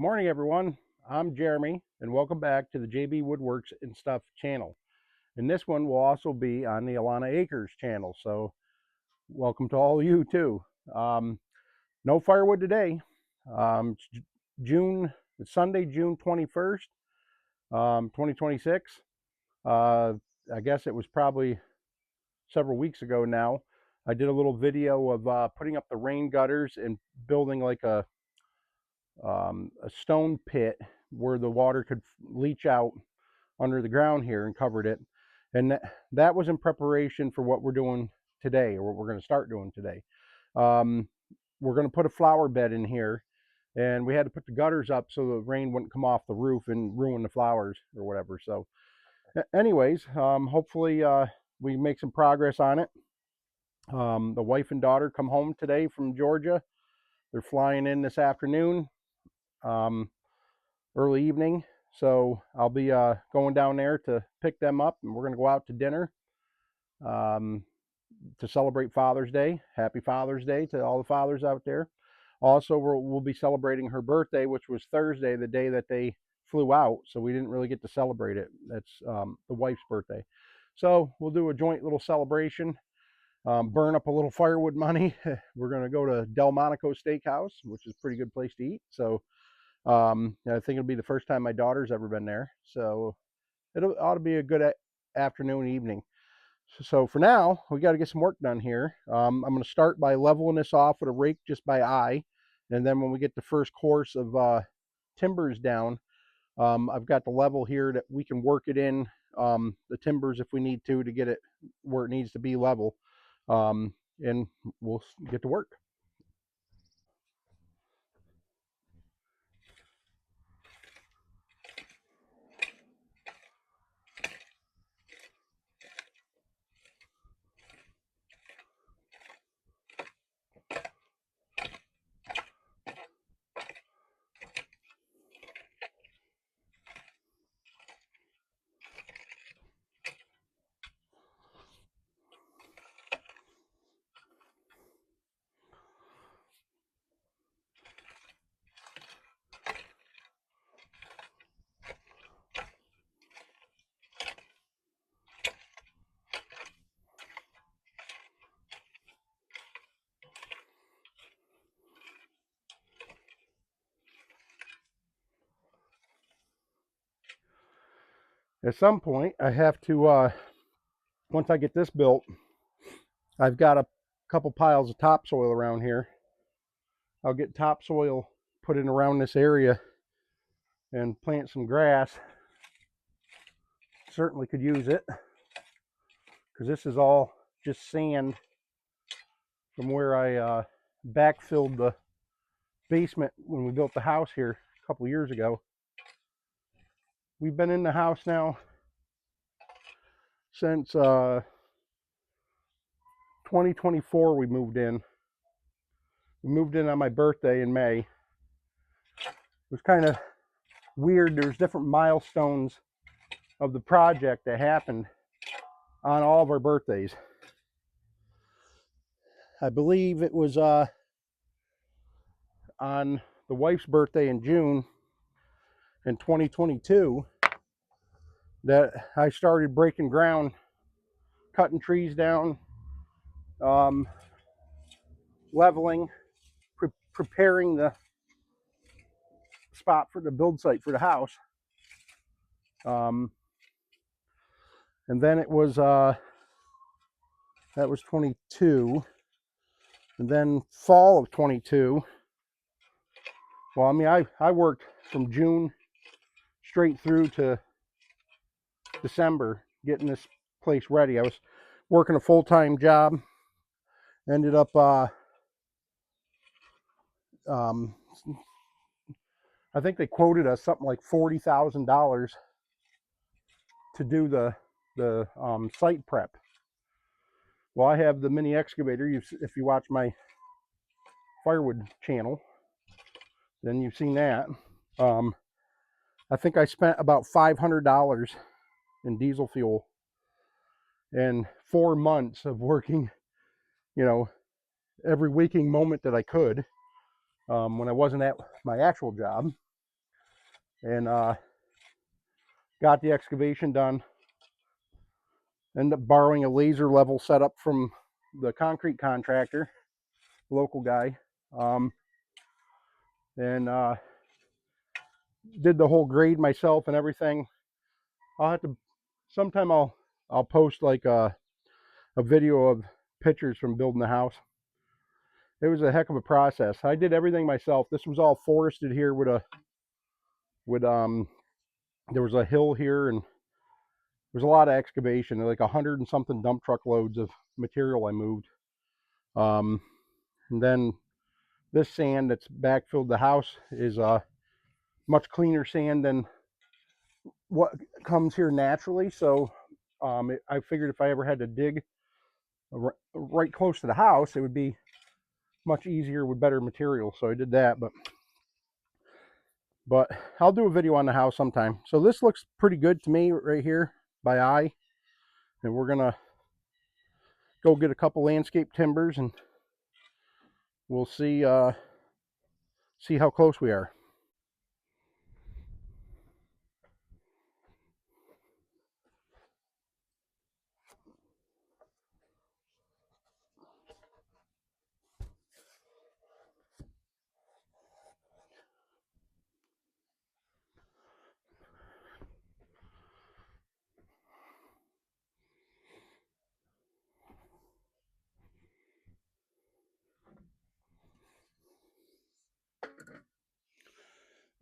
Good morning, everyone. I'm Jeremy, and welcome back to the JB Woodworks and Stuff channel. And this one will also be on the Alana Acres channel, so welcome to all of you too. No firewood today. It's it's Sunday, June 21st, 2026. I guess it was probably several weeks ago now. I did a little video of putting up the rain gutters and building like a stone pit where the water could leach out under the ground here, and covered it. And that was in preparation for what we're doing today, or what we're going to start doing today. We're going to put a flower bed in here, and we had to put the gutters up so the rain wouldn't come off the roof and ruin the flowers or whatever. So anyways, hopefully we make some progress on it. The wife and daughter come home today from Georgia. They're flying in this afternoon, early evening. So I'll be going down there to pick them up, and we're going to go out to dinner to celebrate Father's Day. Happy Father's Day to all the fathers out there. Also, we'll be celebrating her birthday, which was Thursday, the day that they flew out. So we didn't really get to celebrate it. That's the wife's birthday. So we'll do a joint little celebration, burn up a little firewood money. We're going to go to Delmonico Steakhouse, which is a pretty good place to eat. So I think it'll be the first time my daughter's ever been there. So it ought to be a good afternoon, evening. So for now, we got to get some work done here. I'm going to start by leveling this off with a rake just by eye. And then when we get the first course of timbers down, I've got the level here that we can work it in the timbers if we need to get it where it needs to be level. And we'll get to work. At some point, I have to, once I get this built, I've got a couple piles of topsoil around here. I'll get topsoil put in around this area and plant some grass. Certainly could use it, because this is all just sand from where I backfilled the basement when we built the house here a couple years ago. We've been in the house now since 2024. We moved in on my birthday in May. It was kind of weird. There's different milestones of the project that happened on all of our birthdays. I believe it was on the wife's birthday in June in 2022 that I started breaking ground, cutting trees down, leveling, preparing the spot for the build site for the house. And then it was that was 22, and then fall of 22. Well, I mean, I worked from June straight through to December getting this place ready. I was working a full-time job. Ended up I think they quoted us something like $40,000 to do the site prep. Well, I have the mini excavator. If you watch my firewood channel, then you've seen that. I think I spent about $500 in diesel fuel and 4 months of working, every waking moment that I could, when I wasn't at my actual job. and got the excavation done. Ended up borrowing a laser level setup from the concrete contractor, local guy, and did the whole grade myself and everything. I'll have to sometime I'll post like a video of pictures from building the house. It was a heck of a process. I did everything myself. This was all forested here with there was a hill here, and there's a lot of excavation, like 100 and something dump truck loads of material I moved. And then this sand that's backfilled the house is much cleaner sand than what comes here naturally. So I figured if I ever had to dig right close to the house, it would be much easier with better material. So I did that, but I'll do a video on the house sometime. So this looks pretty good to me right here by eye, and we're gonna go get a couple landscape timbers and we'll see see how close we are.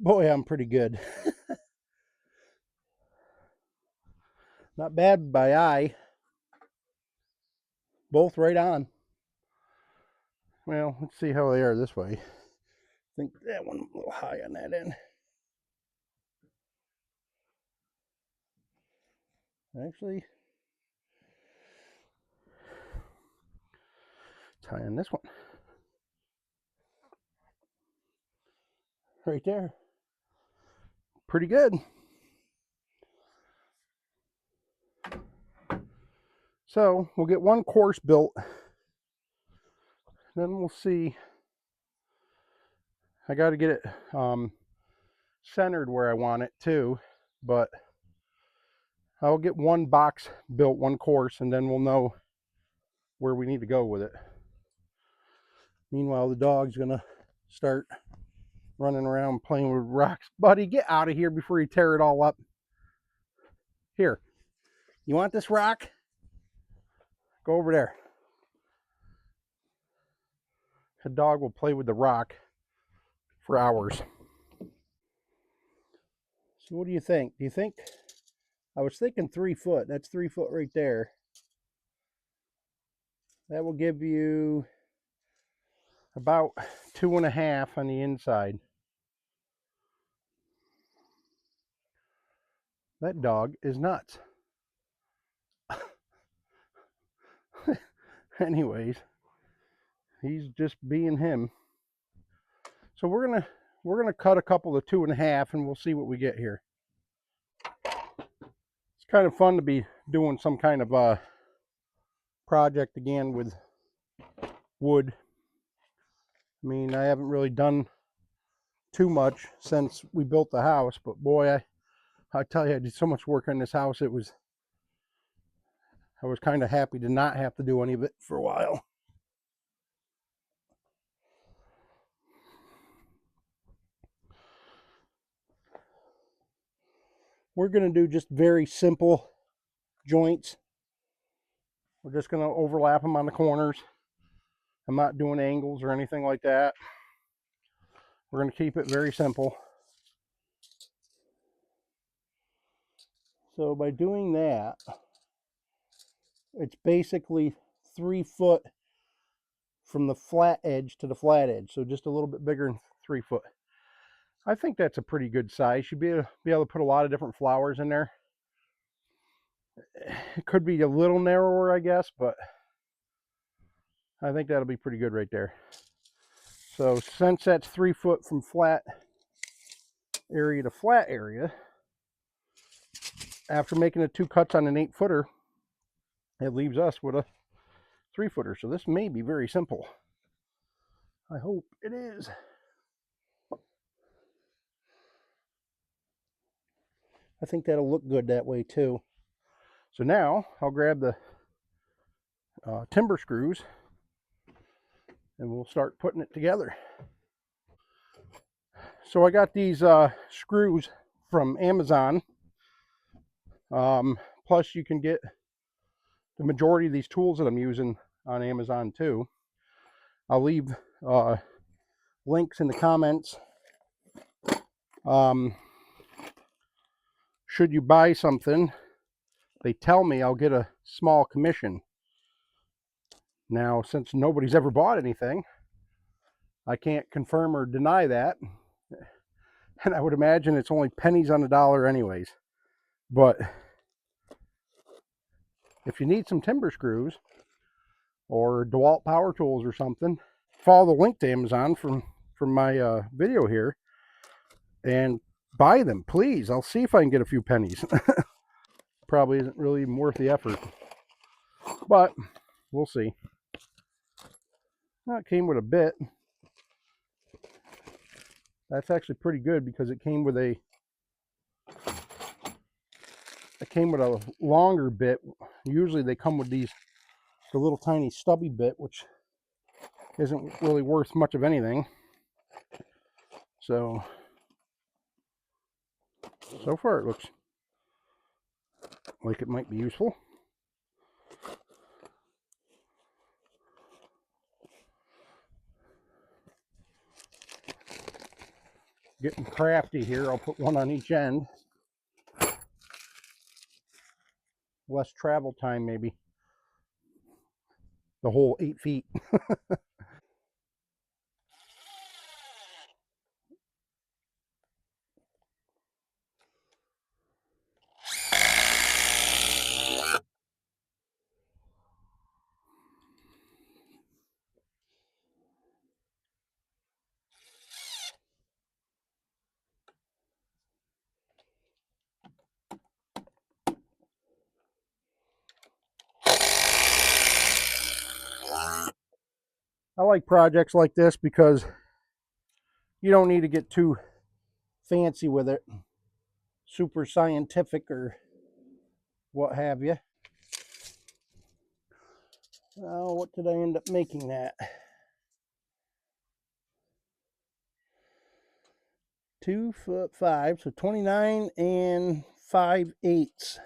Boy, I'm pretty good. Not bad by eye. Both right on. Well, let's see how they are this way. I think that one a little high on that end. Actually, it's high on this one. Right there. Pretty good. So we'll get one course built. Then we'll see. I got to get it centered where I want it too. But I'll get one box built, one course, and then we'll know where we need to go with it. Meanwhile, the dog's going to start running around playing with rocks. Buddy, get out of here before you tear it all up. Here. You want this rock? Go over there. A dog will play with the rock for hours. So what do you think? Do you think? I was thinking 3 foot. That's 3 foot right there. That will give you about 2.5 on the inside. That dog is nuts. Anyways, he's just being him. So we're gonna cut a couple of 2.5 and we'll see what we get here. It's kind of fun to be doing some kind of a project again with wood. I mean, I haven't really done too much since we built the house, but boy, I tell you, I did so much work on this house. I was kind of happy to not have to do any of it for a while. We're going to do just very simple joints. We're just going to overlap them on the corners. I'm not doing angles or anything like that. We're going to keep it very simple. So by doing that, it's basically 3 foot from the flat edge to the flat edge. So just a little bit bigger than 3 foot. I think that's a pretty good size. You'd be able to put a lot of different flowers in there. It could be a little narrower, I guess, but I think that'll be pretty good right there. So since that's 3 foot from flat area to flat area, after making the 2 cuts on an 8 footer, it leaves us with a 3 footer. So this may be very simple. I hope it is. I think that'll look good that way too. So now I'll grab the timber screws and we'll start putting it together. So I got these screws from Amazon. Plus you can get the majority of these tools that I'm using on Amazon too. I'll leave links in the comments. Should you buy something, they tell me I'll get a small commission. Now, since nobody's ever bought anything, I can't confirm or deny that. And I would imagine it's only pennies on the dollar anyways. But if you need some timber screws or DeWalt power tools or something, follow the link to Amazon from my video here and buy them, please. I'll see if I can get a few pennies. Probably isn't really even worth the effort, but we'll see. Well, it came with a bit. That's actually pretty good because it came with a longer bit. Usually they come with the little tiny stubby bit, which isn't really worth much of anything. So far it looks like it might be useful. Getting crafty here. I'll put one on each end. Less travel time, maybe. The whole 8 feet. I like projects like this because you don't need to get too fancy with it, super scientific or what have you. Oh, what did I end up making that? 2'5", so 29 5/8.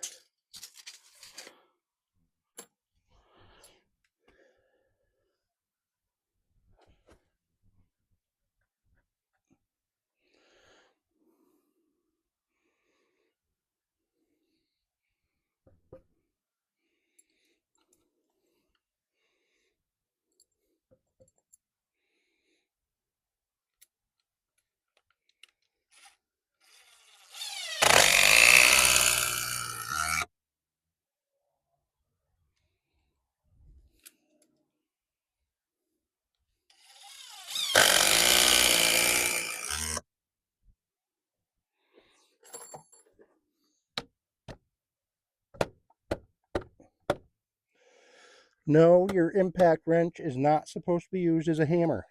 No, your impact wrench is not supposed to be used as a hammer.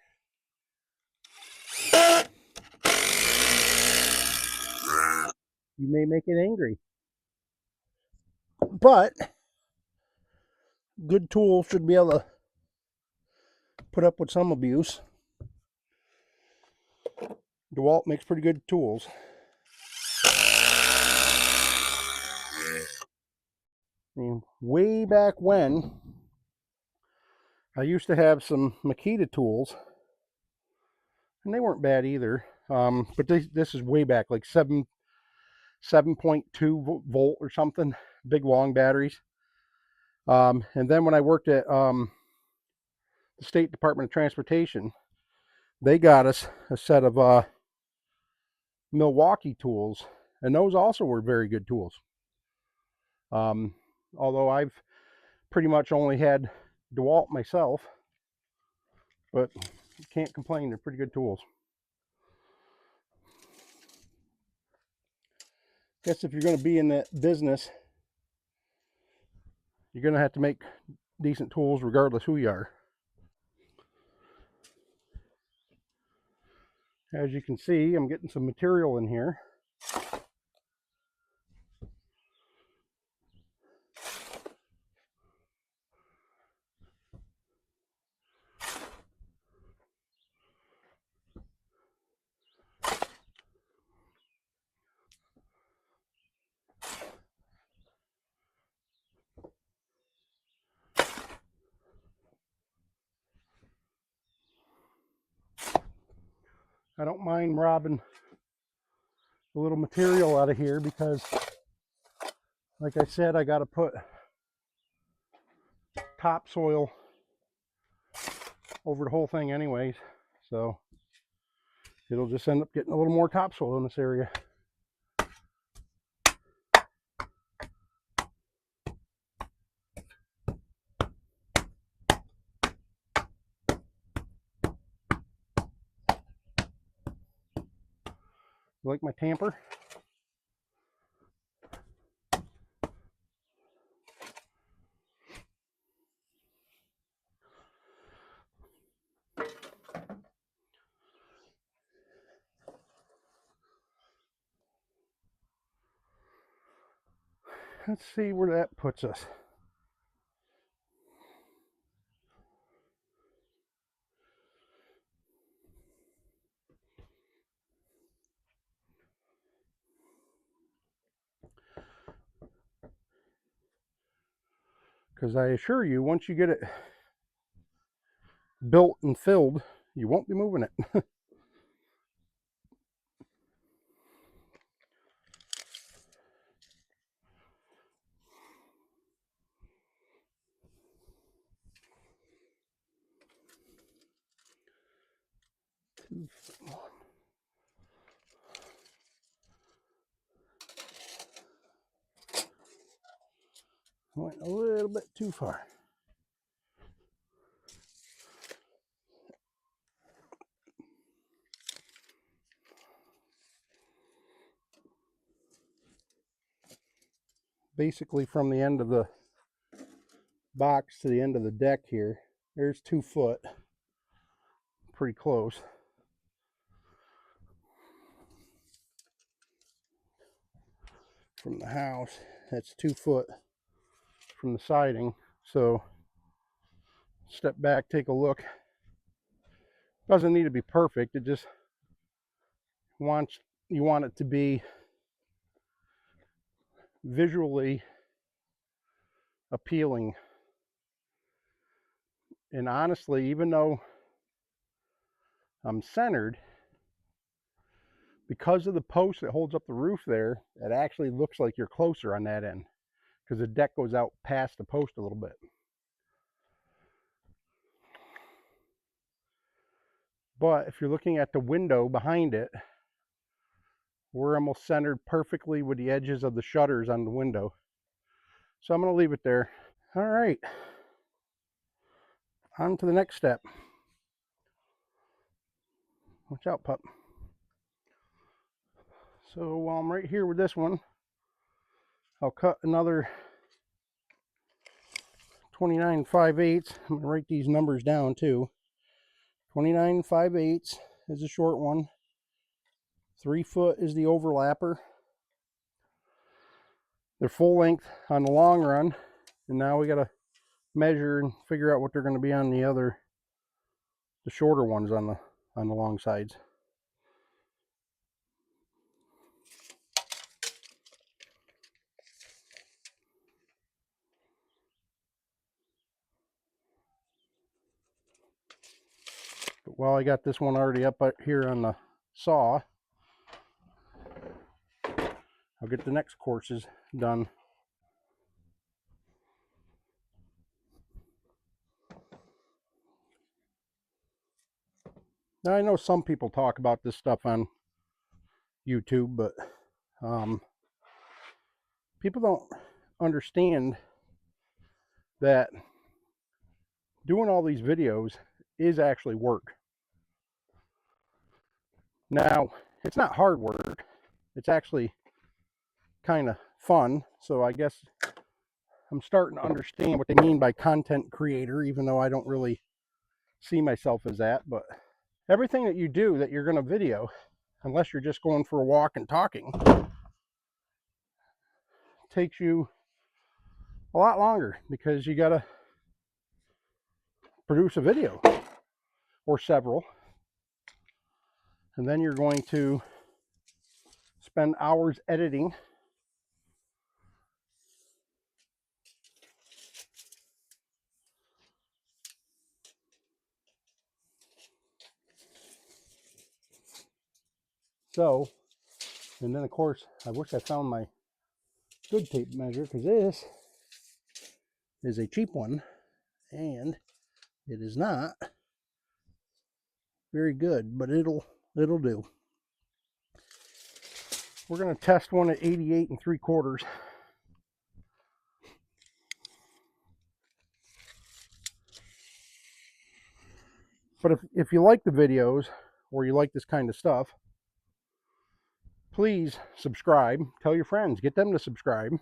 You may make it angry. But good tools should be able to put up with some abuse. DeWalt makes pretty good tools. I mean, way back when, I used to have some Makita tools, and they weren't bad either. But this is way back, like 7.2 volt or something, big long batteries. And then when I worked at the State Department of Transportation, they got us a set of Milwaukee tools, and those also were very good tools. Although I've pretty much only had DeWalt myself, but can't complain. They're pretty good tools. Guess if you're going to be in that business, you're going to have to make decent tools regardless who you are. As you can see, I'm getting some material in here. I don't mind robbing a little material out of here because, like I said, I got to put topsoil over the whole thing anyways. So it'll just end up getting a little more topsoil in this area. You like my tamper? Let's see where that puts us. Because I assure you, once you get it built and filled, you won't be moving it. Went a little bit too far. Basically from the end of the box to the end of the deck here, there's 2 foot. Pretty close. From the house, that's 2 foot from the siding. So step back, take a look. Doesn't need to be perfect. It just you want it to be visually appealing. And honestly, even though I'm centered, because of the post that holds up the roof there, it actually looks like you're closer on that end because the deck goes out past the post a little bit. But if you're looking at the window behind it, we're almost centered perfectly with the edges of the shutters on the window. So I'm going to leave it there. All right. On to the next step. Watch out, pup. So while I'm right here with this one, I'll cut another 29 5/8. I'm going to write these numbers down too. 29 5/8 is a short one. 3 foot is the overlapper. They're full length on the long run, and now we got to measure and figure out what they're going to be on the shorter ones on the long sides. But while I got this one already up here on the saw, I'll get the next courses done. Now, I know some people talk about this stuff on YouTube, but people don't understand that doing all these videos is actually work. Now, it's not hard work. It's actually kind of fun. So I guess I'm starting to understand what they mean by content creator, even though I don't really see myself as that. But everything that you do that you're going to video, unless you're just going for a walk and talking, takes you a lot longer because you got to produce a video or several, and then you're going to spend hours editing. So, and then of course, I wish I found my good tape measure, because this is a cheap one and it is not very good, but it'll do. We're going to test one at 88 3/4. But if you like the videos or you like this kind of stuff, please subscribe. Tell your friends, get them to subscribe,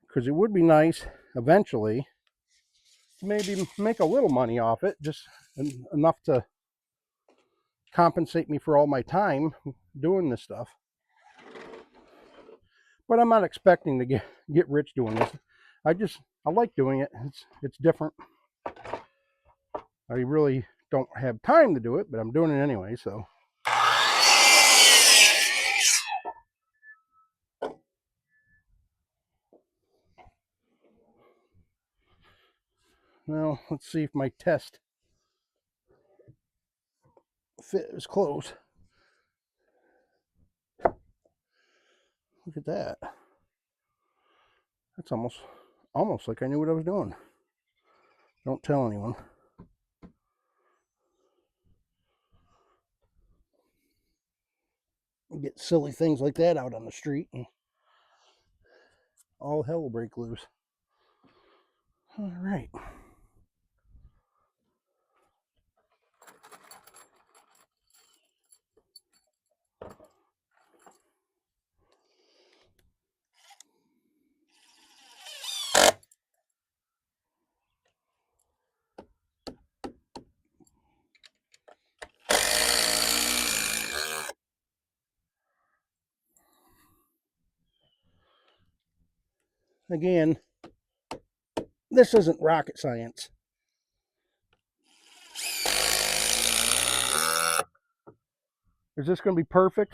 because it would be nice eventually to maybe make a little money off it, just enough to compensate me for all my time doing this stuff. But I'm not expecting to get rich doing this. I like doing it. It's different. I really don't have time to do it, but I'm doing it anyway, so. Well, let's see if my test fit is close. Look at that. That's almost like I knew what I was doing. Don't tell anyone. Get silly things like that out on the street and all hell will break loose. All right. Again, this isn't rocket science. Is this going to be perfect?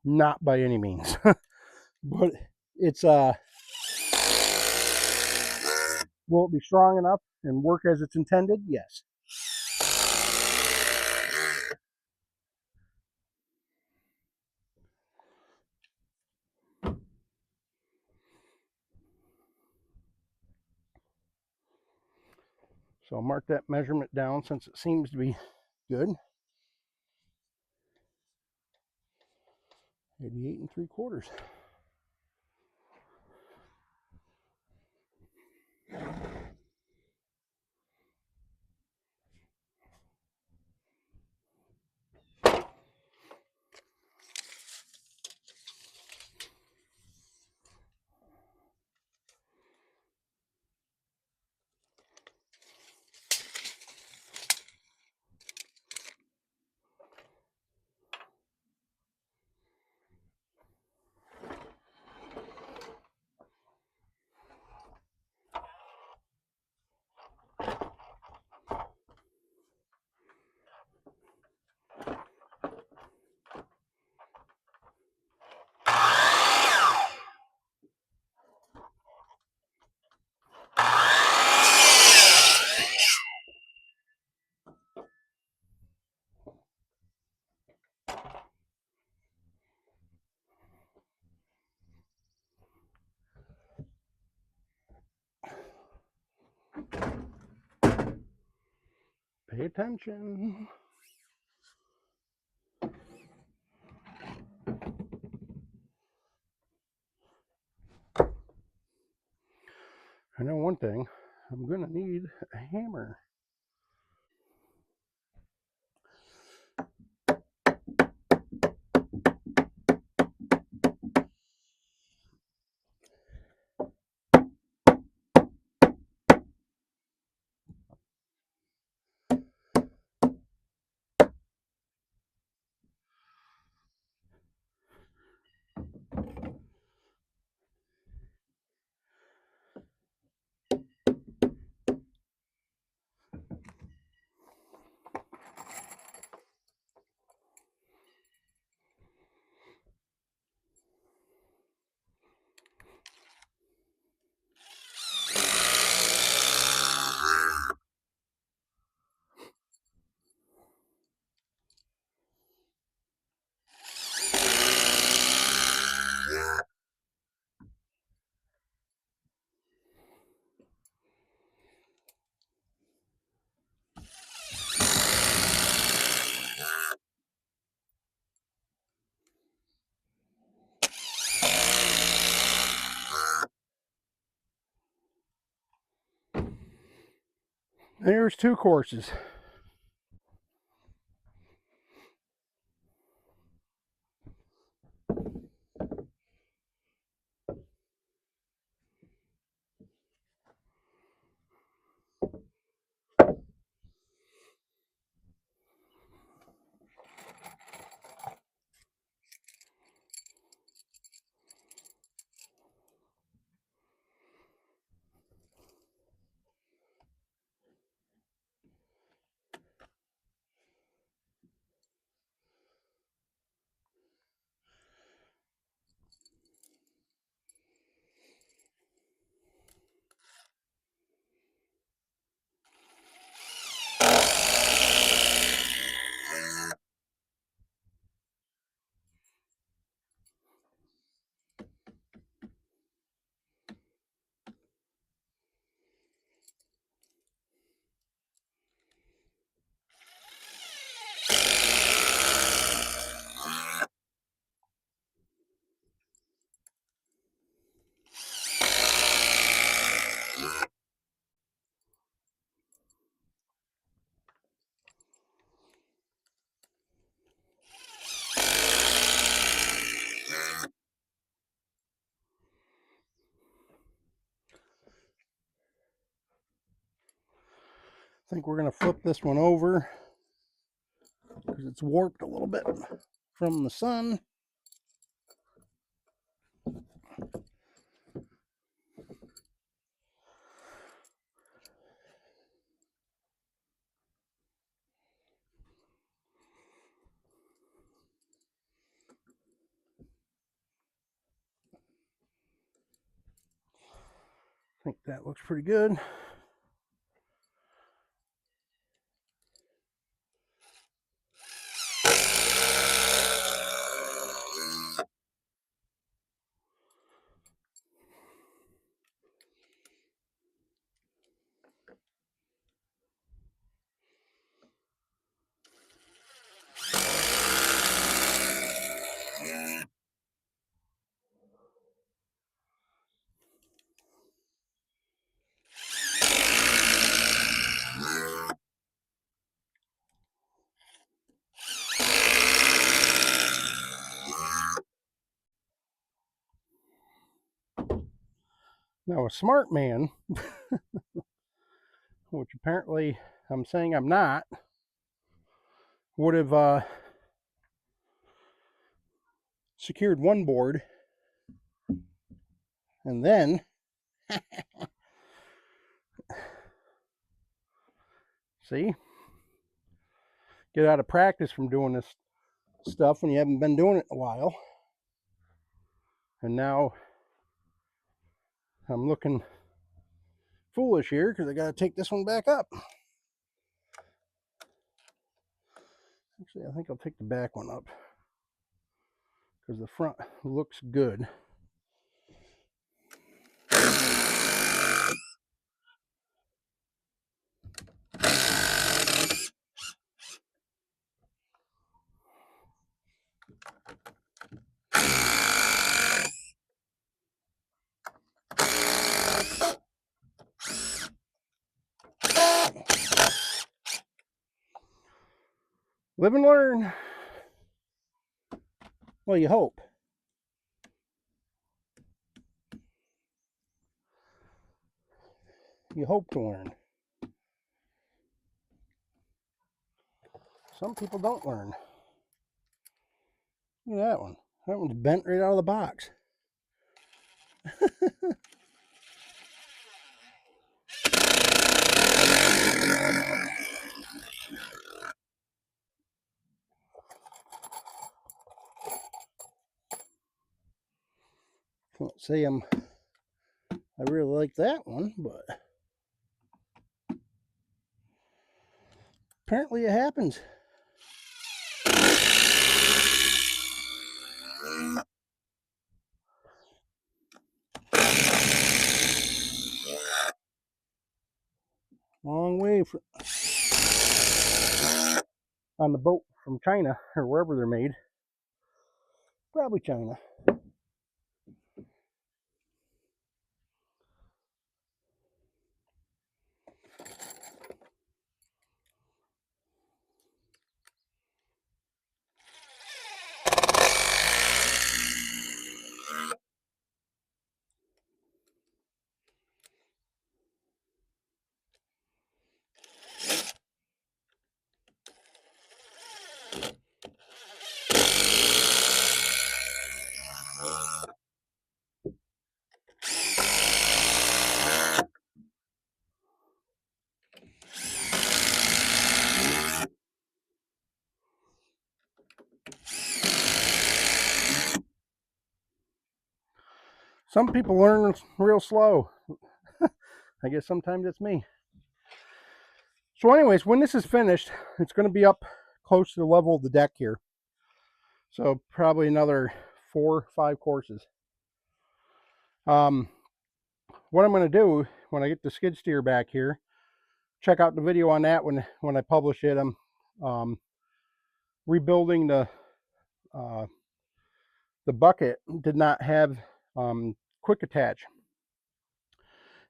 Not by any means. But it's will it be strong enough and work as it's intended? Yes. So I'll mark that measurement down since it seems to be good. 88 3/4. Pay attention. I know one thing. I'm going to need a hammer. There's 2 courses. I think we're going to flip this one over because it's warped a little bit from the sun. I think that looks pretty good. Now, a smart man, which apparently I'm saying I'm not, would have secured one board and then see, get out of practice from doing this stuff when you haven't been doing it in a while. And now I'm looking foolish here because I got to take this one back up. Actually, I think I'll take the back one up because the front looks good. Live and learn. Well, you hope. You hope to learn. Some people don't learn. Look at that one. That one's bent right out of the box. Can't say I really like that one, but apparently it happens. Long way on the boat from China or wherever they're made. Probably China. Some people learn real slow. I guess sometimes it's me. So anyways, when this is finished, it's going to be up close to the level of the deck here. So probably another 4 or 5 courses. What I'm going to do when I get the skid steer back here, check out the video on that when I publish it. I'm rebuilding the bucket. Did not have quick attach.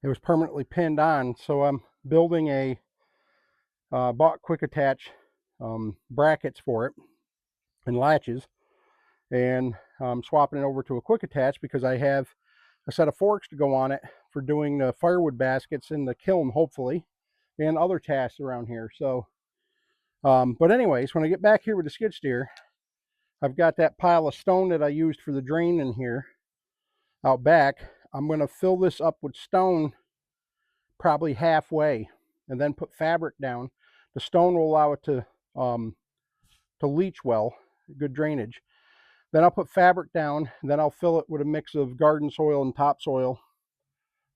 It was permanently pinned on, so I'm building a bought quick attach brackets for it and latches, and I'm swapping it over to a quick attach because I have a set of forks to go on it for doing the firewood baskets in the kiln, hopefully, and other tasks around here. So but anyways, when I get back here with the skid steer, I've got that pile of stone that I used for the drain in here out back. I'm going to fill this up with stone probably halfway and then put fabric down. The stone will allow it to leach well, good drainage. Then I'll put fabric down, then I'll fill it with a mix of garden soil and topsoil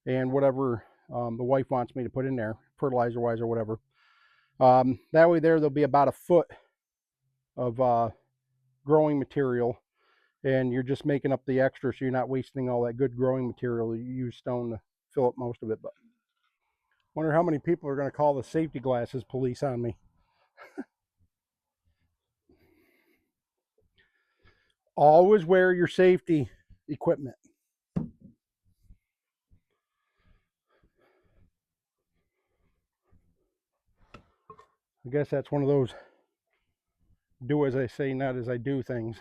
and whatever the wife wants me to put in there, fertilizer wise or whatever. That way there'll be about a foot of growing material, and you're just making up the extra, so you're not wasting all that good growing material. You use stone to fill up most of it. But wonder how many people are going to call the safety glasses police on me. Always wear your safety equipment. I guess that's one of those do as I say, not as I do things.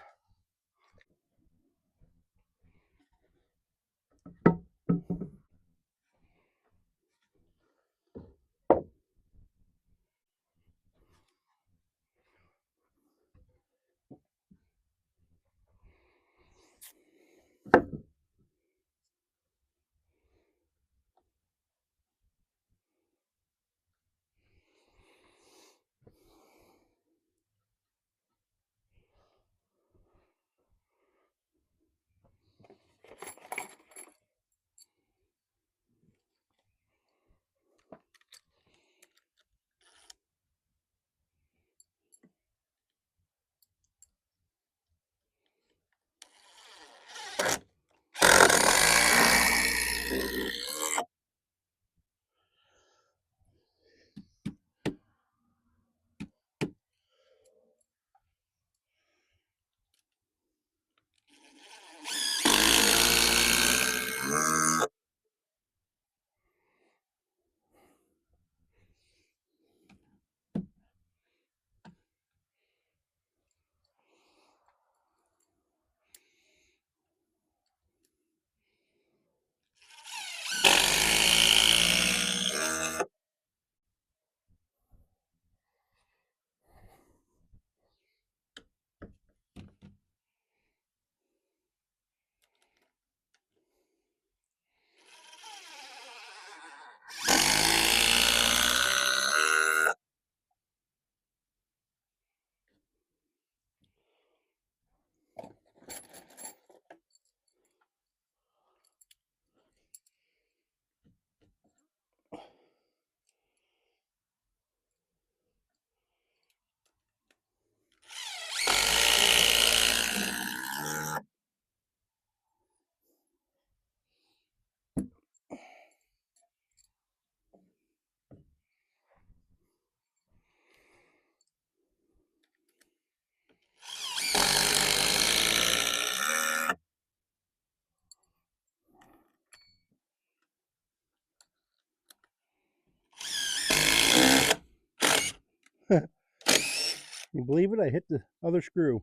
You believe it? I hit the other screw.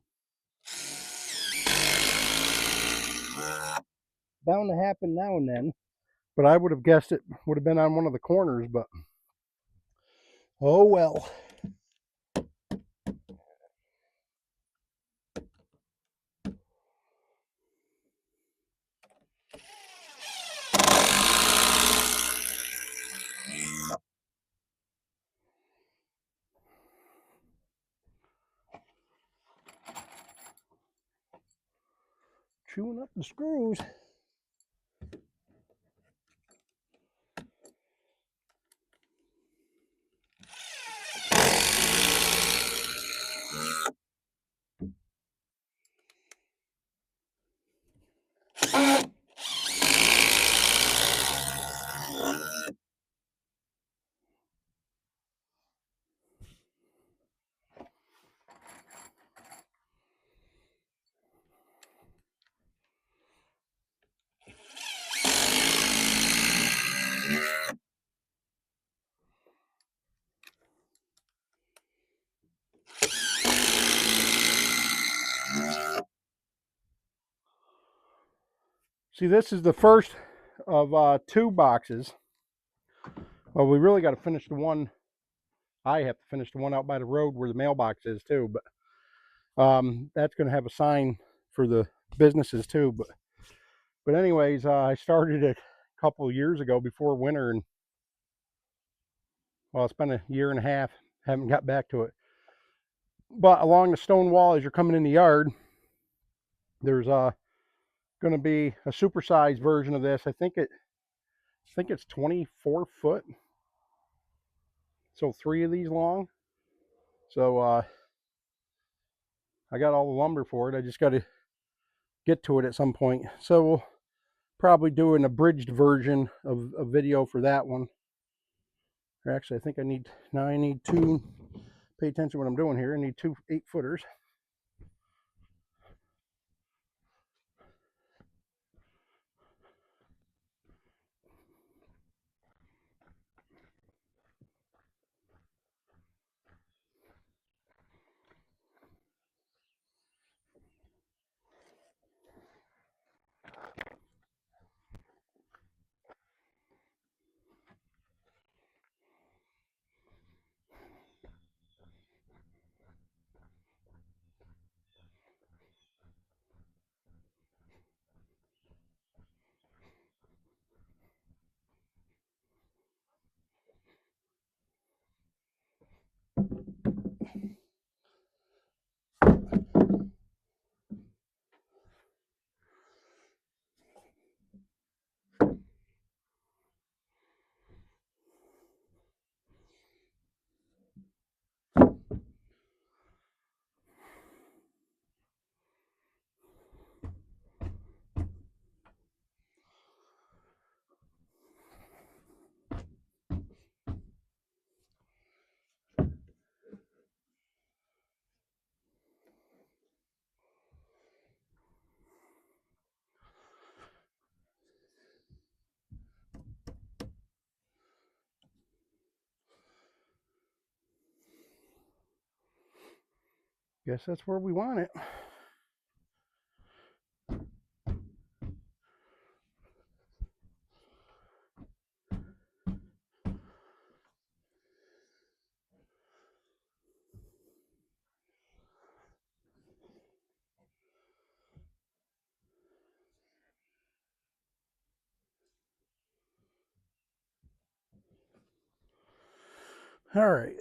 Bound to happen now and then, but I would have guessed it would have been on one of the corners, but oh well. chewing up the screws. See, this is the first of 2 boxes. Well, we really got to finish the one. I have to finish the one out by the road where the mailbox is too, but that's going to have a sign for the businesses too. But anyways, I started it a couple of years ago before winter, and well, it's been a year and a half. Haven't got back to it. But along the stone wall, as you're coming in the yard, there's going to be a supersized version of this. I think it's 24 foot, so 3 of these long. So I got all the lumber for it. I just got to get to it at some point. So we'll probably do an abridged version of a video for that one. Or actually, I think I need 2. Pay attention to what I'm doing here. I need 2 8-footers. Guess that's where we want it. All right.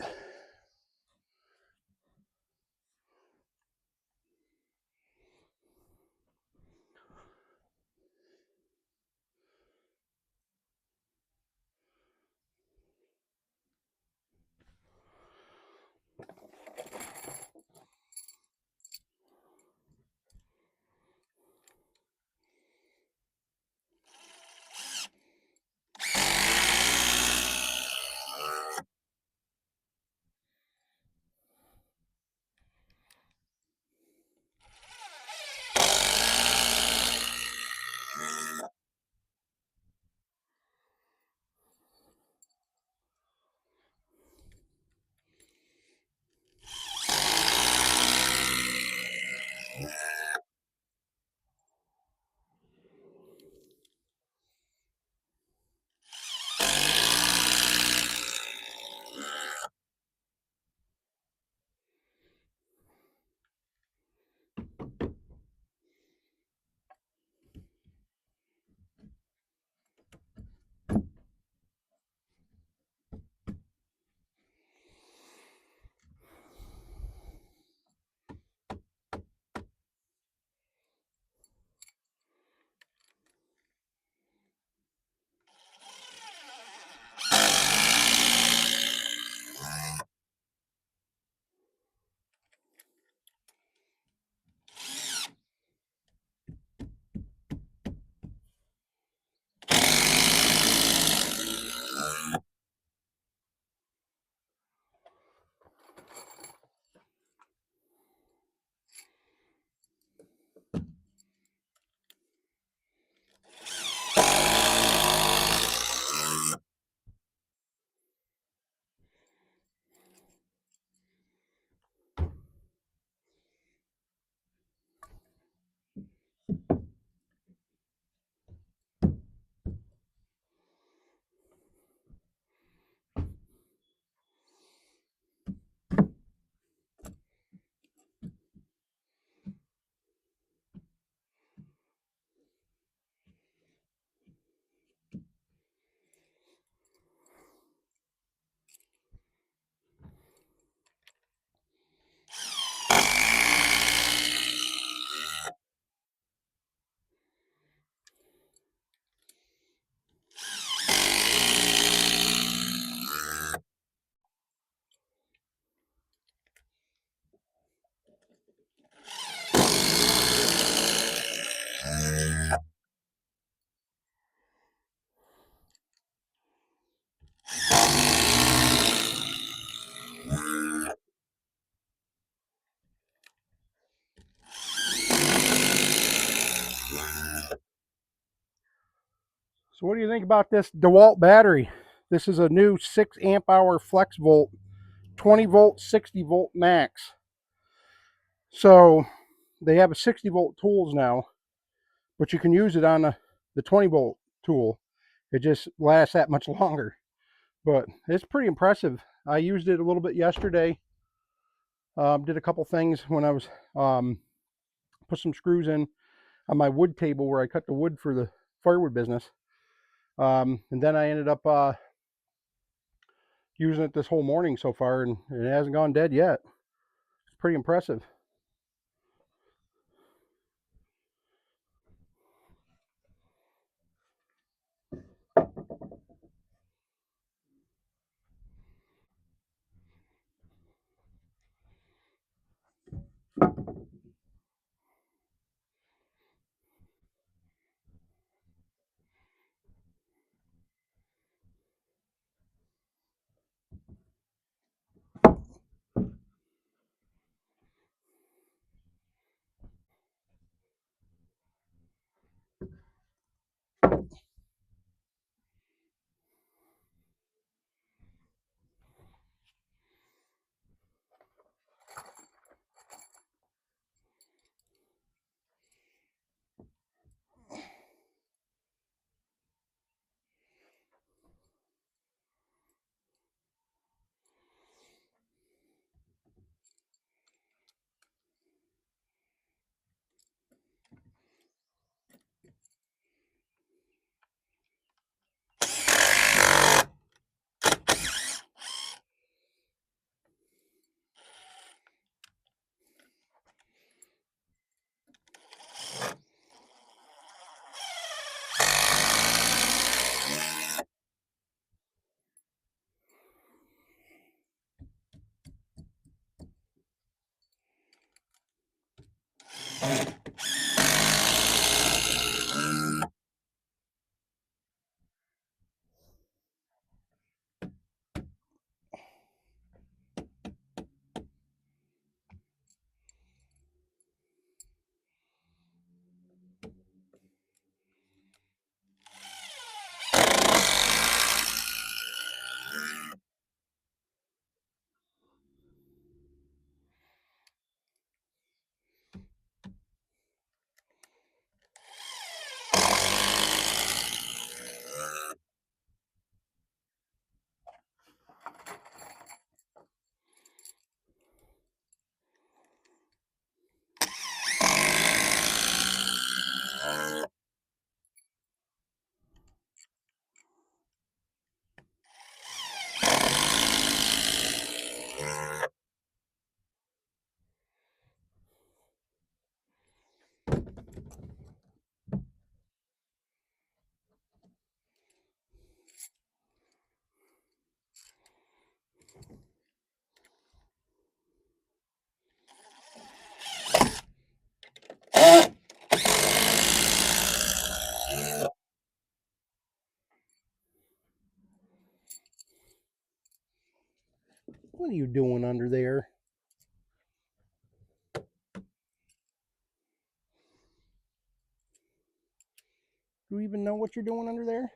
So what do you think about this DeWalt battery? This is a new 6 amp hour flex volt, 20 volt, 60 volt max. So they have a 60 volt tools now, but you can use it on the 20 volt tool. It just lasts that much longer. But it's pretty impressive. I used it a little bit yesterday. Did a couple things when I was put some screws in on my wood table where I cut the wood for the firewood business. And then I ended up using it this whole morning so far, and it hasn't gone dead yet. It's pretty impressive. What are you doing under there? Do you even know what you're doing under there?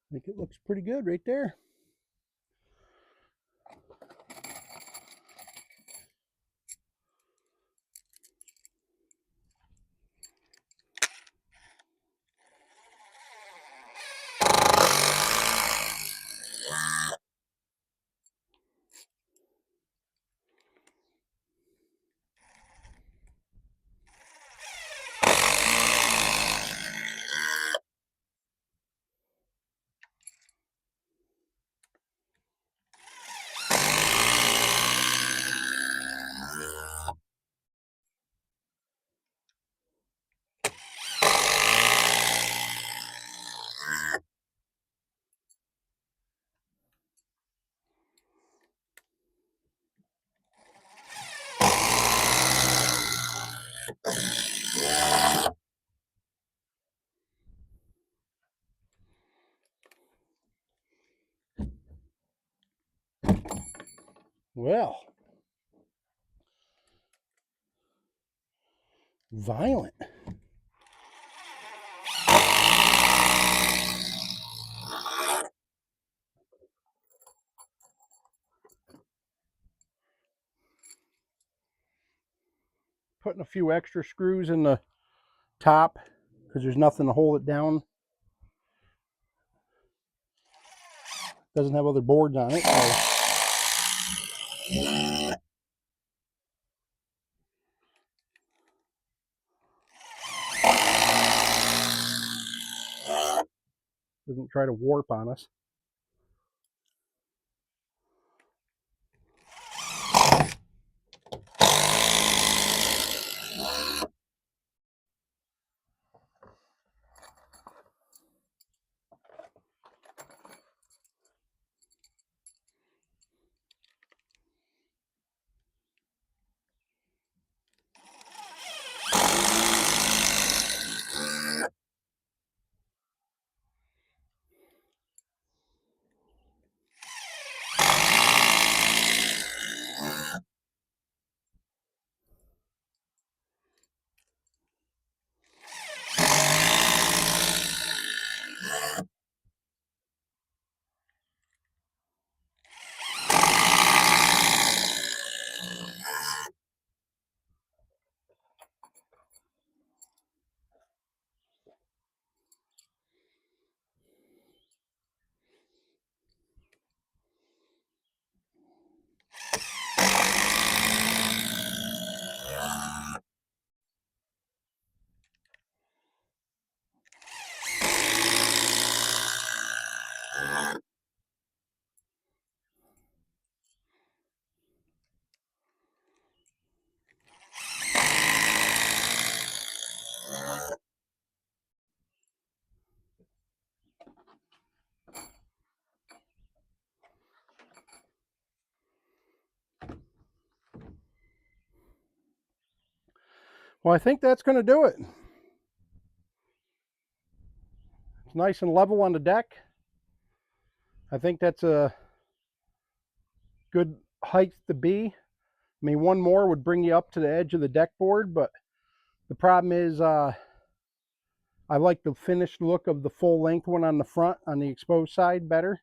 I think it looks pretty good right there. Well, violent. Putting a few extra screws in the top because there's nothing to hold it down. Doesn't have other boards on it. So. Doesn't try to warp on us. Well, I think that's going to do it. It's nice and level on the deck. I think that's a good height to be. I mean, one more would bring you up to the edge of the deck board, but the problem is I like the finished look of the full length one on the front, on the exposed side, better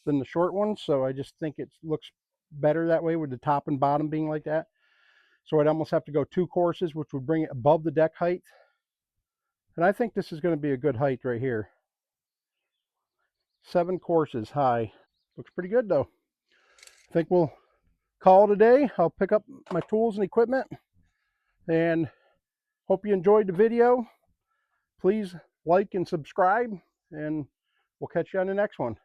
than the short one. So I just think it looks better that way with the top and bottom being like that. So I'd almost have to go 2 courses, which would bring it above the deck height. And I think this is going to be a good height right here. 7 courses high. Looks pretty good though. I think we'll call it a day. I'll pick up my tools and equipment, and hope you enjoyed the video. Please like and subscribe, and we'll catch you on the next one.